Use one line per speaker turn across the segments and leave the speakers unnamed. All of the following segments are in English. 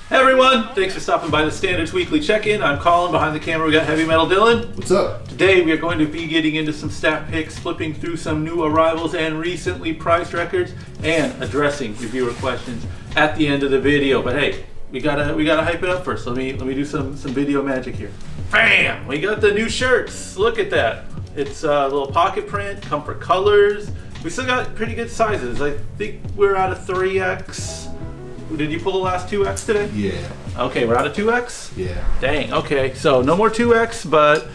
Hey everyone, thanks for stopping by the Standards Weekly Check-In. I'm Colin. Behind the camera we got Heavy Metal Dylan.
What's up?
Today we are going to be getting into some stat picks, flipping through some new arrivals and recently priced records, and addressing your viewer questions at the end of the video. But hey, we gotta hype it up first. Let me do some video magic here. Bam! We got the new shirts. Look at that. It's a little pocket print, comfort colors. We still got pretty good sizes. I think we're out of 3X. Did you pull the last 2X today?
Yeah.
Okay, we're out of 2X?
Yeah.
Dang, okay. So no more 2X, but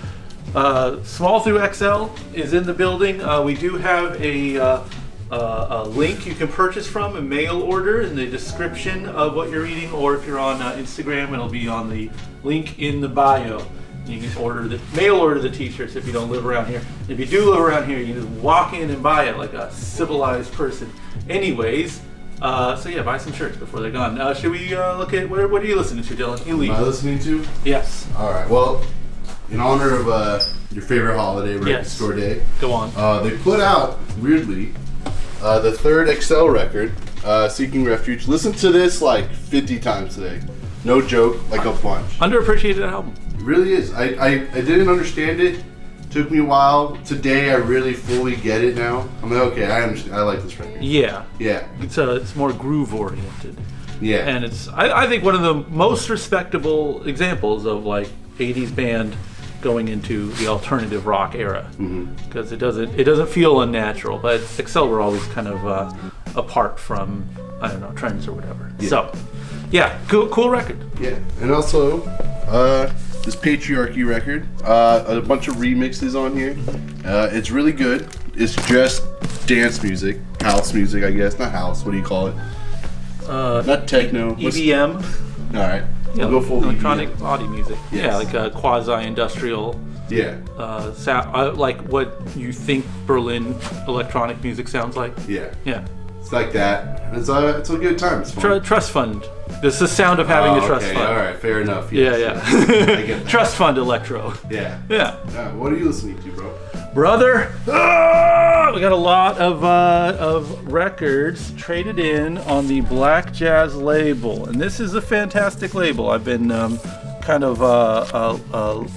small through XL is in the building. We do have a link you can purchase from, a mail order in the description of what you're eating, or if you're on Instagram, it'll be on the link in the bio. You can mail order the t-shirts if you don't live around here. If you do live around here, you can just walk in and buy it like a civilized person. Anyways, so yeah, buy some shirts before they're gone. Should we look at, what are you listening to, Dylan?
Am I listening to?
Yes.
Alright, well, in honor of your favorite holiday, Record Store Day.
Go on.
They put out, weirdly, the third XL record, Seeking Refuge. Listen to this like 50 times today. No joke, like a bunch.
Underappreciated album.
It really is. I didn't understand it. Took me a while. Today I really fully get it now. I'm like, okay, I understand. I like this record.
Yeah.
Yeah.
It's more groove oriented.
Yeah.
And it's I think one of the most respectable examples of like 80s band going into the alternative rock era, because it doesn't feel unnatural. But XL were always kind of apart from, I don't know, trends or whatever.
Yeah.
So yeah, cool record.
Yeah, and also this Patriarchy record, a bunch of remixes on here. It's really good. It's just dance music, house music, I guess. Not house. What do you call it? Not techno.
EDM.
All right.
Yeah,
we'll go full
electronic
EDM.
body music.
Yes.
Yeah, like a quasi-industrial.
Yeah.
Sound, like what you think Berlin electronic music sounds like.
Yeah.
Yeah.
It's like that. It's a good time. It's fun.
Trust fund. This is the sound of having a trust
okay.
fund.
All right, fair enough.
Yeah,
Yes.
yeah.
I get that.
Trust fund electro.
Yeah.
Yeah.
What are you listening to, bro?
Brother, we got a lot of records traded in on the Black Jazz label, and this is a fantastic label. I've been kind of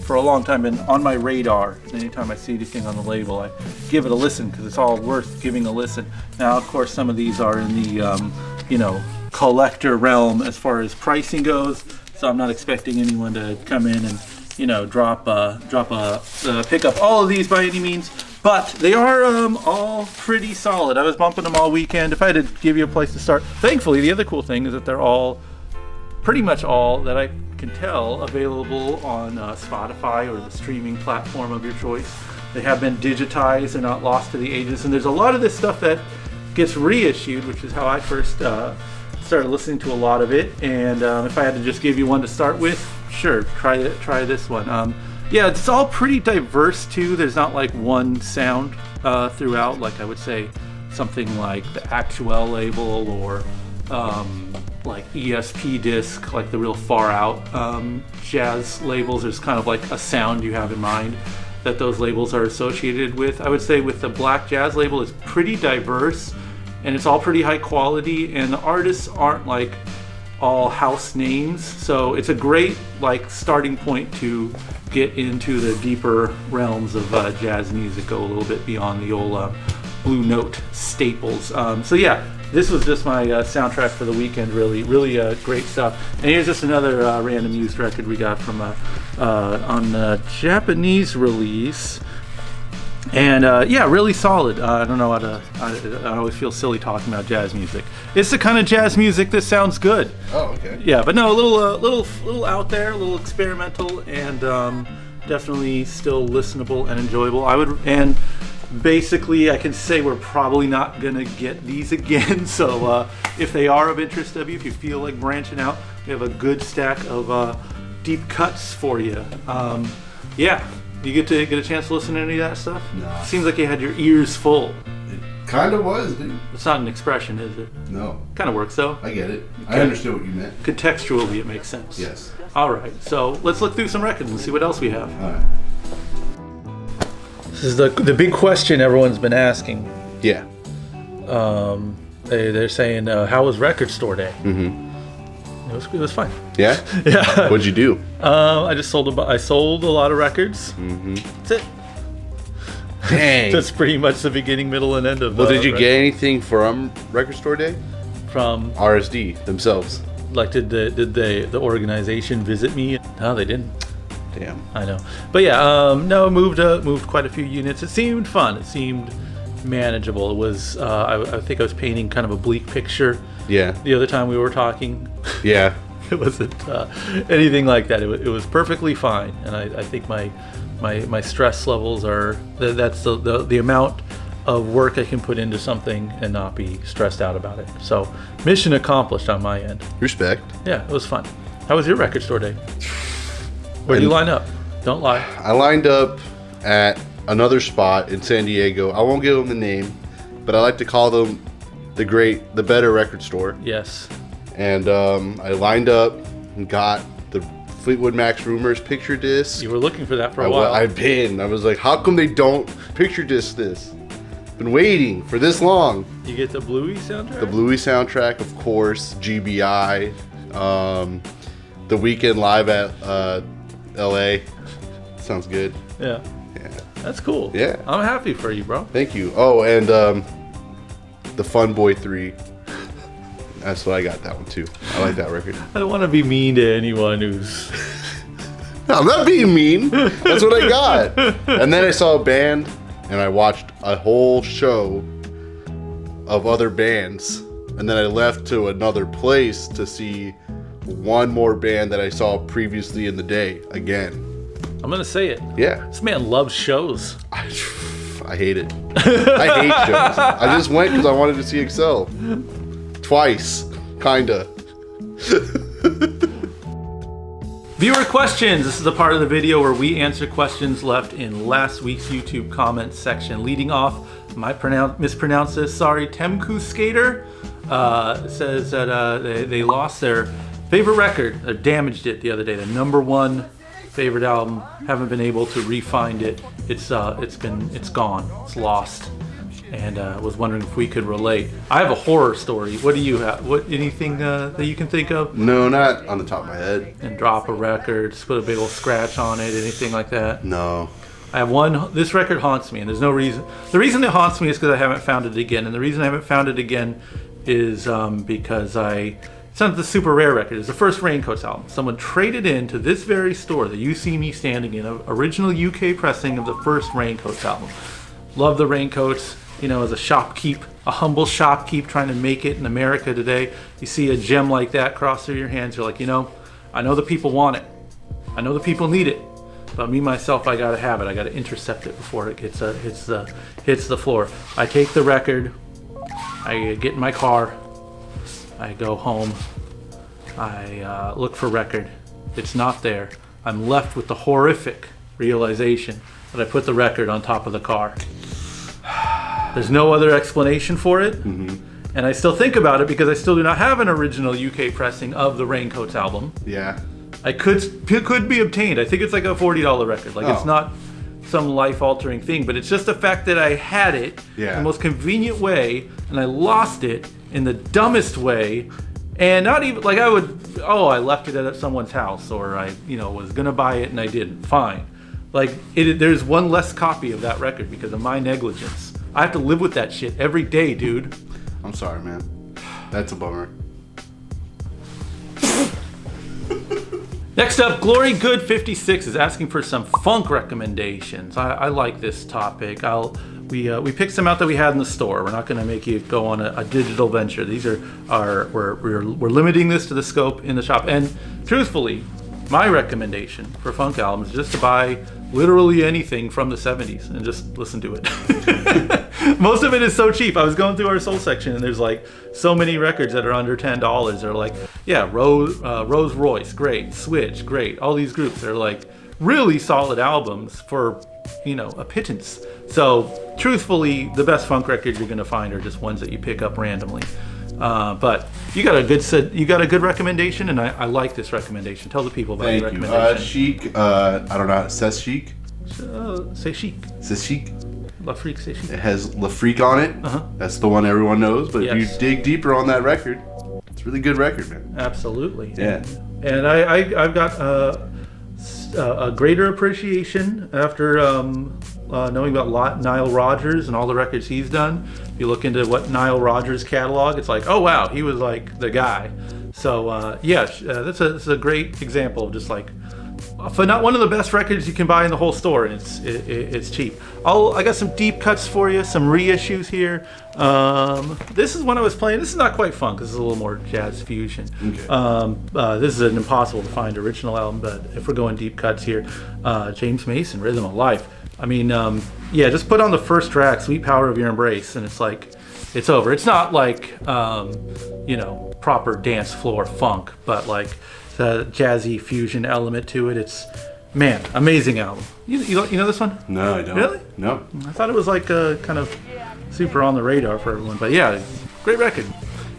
for a long time been on my radar. Anytime I see anything on the label, I give it a listen because it's all worth giving a listen. Now, of course, some of these are in the collector realm as far as pricing goes, so I'm not expecting anyone to come in and pick up all of these by any means, but they are all pretty solid. I was bumping them all weekend. If I had to give you a place to start, thankfully, the other cool thing is that they're all, pretty much all that I can tell, available on Spotify or the streaming platform of your choice. They have been digitized, they're not lost to the ages, and there's a lot of this stuff that gets reissued, which is how I first started listening to a lot of it. And if I had to just give you one to start with, sure, try this one. Yeah, it's all pretty diverse too. There's not like one sound throughout, like I would say something like the Actuel label or like ESP disc, like the real far out jazz labels. There's kind of like a sound you have in mind that those labels are associated with. I would say with the Black Jazz label, it's pretty diverse and it's all pretty high quality, and the artists aren't like all house names, so it's a great like starting point to get into the deeper realms of jazz music, go a little bit beyond the old Blue Note staples. So yeah, this was just my soundtrack for the weekend. Really great stuff. And here's just another random used record we got from on the Japanese release. And yeah, really solid. I don't know how to. I always feel silly talking about jazz music. It's the kind of jazz music that sounds good.
Oh, okay.
Yeah, but no, a little out there, a little experimental, and definitely still listenable and enjoyable. And basically, I can say we're probably not gonna get these again. So if they are of interest to you, if you feel like branching out, we have a good stack of deep cuts for you. Yeah. You get a chance to listen to any of that stuff?
No.
Seems like you had your ears full.
It kind of was, dude.
It's not an expression, is it?
No.
Kind of works, though.
I get it.
Okay.
I understood what you meant.
Contextually, it makes sense.
Yes.
All right, so let's look through some records and see what else we have.
All right.
This is the big question everyone's been asking.
Yeah.
They're saying, how was Record Store Day?
Mm-hmm.
It was fine.
Yeah?
Yeah.
What'd you do?
I just sold a lot of records. That's it.
Dang.
That's pretty much the beginning, middle, and end of.
Well, did you get anything from Record Store Day?
From
RSD themselves.
Like, did the organization visit me? No, they didn't.
Damn.
I know, but yeah, no, moved quite a few units. It seemed fun. It seemed manageable. It was. I think I was painting kind of a bleak picture.
Yeah.
The other time we were talking.
Yeah.
It wasn't anything like that. It was perfectly fine, and I think my stress levels are that's the amount of work I can put into something and not be stressed out about it. So mission accomplished on my end.
Respect.
Yeah, it was fun. How was your record store day? Where'd you line up? Don't lie.
I lined up at another spot in San Diego. I won't give them the name, but I like to call them the better record store.
Yes.
And I lined up and got the Fleetwood Mac's Rumors picture disc.
You were looking for that for a while.
I was like, how come they don't picture disc this? Been waiting for this long.
You get the Bluey soundtrack?
The Bluey soundtrack, of course, GBI, The Weekend live at LA. Sounds good.
Yeah.
Yeah.
That's cool.
Yeah.
I'm happy for you, bro.
Thank you. Oh, and the Fun Boy 3. That's what I got that one too. I like that record.
I don't want to be mean to anyone who's...
I'm not being mean. That's what I got. And then I saw a band, and I watched a whole show of other bands. And then I left to another place to see one more band that I saw previously in the day again.
I'm going to say it.
Yeah.
This man loves shows.
I hate it. I hate shows. I just went because I wanted to see Excel. Twice. Kinda.
Viewer questions. This is the part of the video where we answer questions left in last week's YouTube comments section. Leading off, mispronounce this, sorry, Temku Skater says that they lost their favorite record, or damaged it the other day. The #1 favorite album, haven't been able to re-find it. It's gone, it's lost. And was wondering if we could relate. I have a horror story. What do you have? Anything that you can think of?
No, not on the top of my head.
And drop a record, just put a big old scratch on it, anything like that?
No.
I have one. This record haunts me, and there's no reason. The reason it haunts me is because I haven't found it again. And the reason I haven't found it again is because it's not the super rare record. It's the first Raincoats album. Someone traded in to this very store that you see me standing in, an original UK pressing of the first Raincoats album. Love the Raincoats. You know, as a shopkeep, a humble shopkeep trying to make it in America today, you see a gem like that cross through your hands, you're like, you know, I know the people want it. I know the people need it. But me, myself, I gotta have it. I gotta intercept it before it hits the floor. I take the record, I get in my car, I go home, I look for record. It's not there. I'm left with the horrific realization that I put the record on top of the car. There's no other explanation for it, and I still think about it because I still do not have an original UK pressing of the Raincoats album.
Yeah.
It could be obtained. I think it's like a $40 record. Like It's not some life-altering thing, but it's just the fact that I had it in the most convenient way, and I lost it in the dumbest way, and not even like I left it at someone's house, or I was gonna buy it and I didn't. Fine. Like there's one less copy of that record because of my negligence. I have to live with that shit every day, dude.
I'm sorry, man. That's a bummer.
Next up, Glory Good 56 is asking for some funk recommendations. I like this topic. We picked some out that we had in the store. We're not going to make you go on a digital venture. These we're limiting this to the scope in the shop. And truthfully, my recommendation for funk albums is just to buy literally anything from the 70s and just listen to it. Most of it is so cheap. I was going through our soul section and there's like so many records that are under $10. They're like, yeah, Rose Royce, great. Switch, great. All these groups are like really solid albums for, a pittance. So truthfully, the best funk records you're going to find are just ones that you pick up randomly. But you got a good recommendation, and I like this recommendation. Tell the people about your recommendation.
Chic. I don't know how it says chic.
Say chic.
Says chic.
La Freak, say chic.
It has La Freak on it.
Uh-huh.
That's the one everyone knows. But if
Yes.
you dig deeper on that record, it's really good record, man.
Absolutely.
Yeah.
And I've got a greater appreciation after knowing about Nile Rodgers and all the records he's done. If you look into what Nile Rodgers' catalog, it's like, oh wow, he was like the guy. So that's a great example of just like, for not one of the best records you can buy in the whole store, and it's cheap. I got some deep cuts for you, some reissues here. This is one I was playing. This is not quite funk. This is a little more jazz fusion.
Okay.
This is an impossible to find original album, but if we're going deep cuts here, James Mason, Rhythm of Life. I mean, just put on the first track, Sweet Power of Your Embrace, and it's like, it's over. It's not like, proper dance floor funk, but like the jazzy fusion element to it. It's, man, amazing album. You know this one?
No, I don't.
Really?
No.
I thought it was like kind of super on the radar for everyone, but yeah, great record.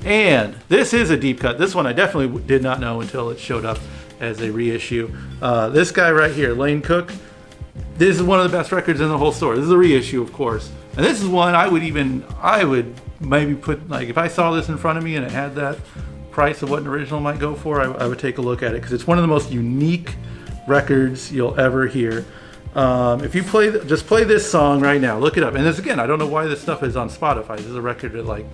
And this is a deep cut. This one I definitely did not know until it showed up as a reissue. This guy right here, Lane Cook, this is one of the best records in the whole store. This is a reissue, of course. And this is one I would maybe put, like, if I saw this in front of me and it had that price of what an original might go for, I would take a look at it, because it's one of the most unique records you'll ever hear. If you just play this song right now, look it up. And this, again, I don't know why this stuff is on Spotify. This is a record that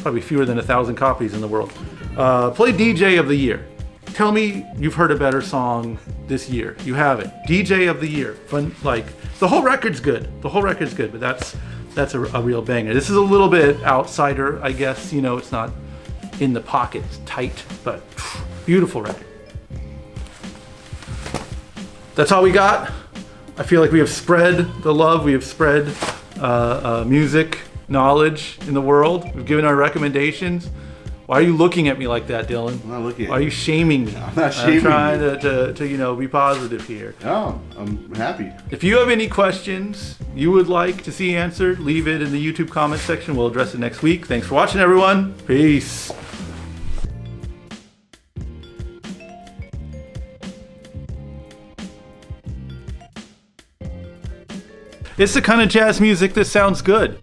probably fewer than 1,000 copies in the world. Play DJ of the Year. Tell me you've heard a better song this year. You haven't. DJ of the Year. Fun, like, the whole record's good. The whole record's good, but that's a real banger. This is a little bit outsider, I guess. It's not in the pocket, it's tight, but beautiful record. That's all we got. I feel like we have spread the love. We have spread music knowledge in the world. We've given our recommendations. Why are you looking at me like that, Dylan?
I'm not looking at you.
Why are you shaming me?
I'm not shaming you.
I'm trying to be positive here.
Oh, I'm happy.
If you have any questions you would like to see answered, leave it in the YouTube comment section. We'll address it next week. Thanks for watching, everyone. Peace. It's the kind of jazz music that sounds good.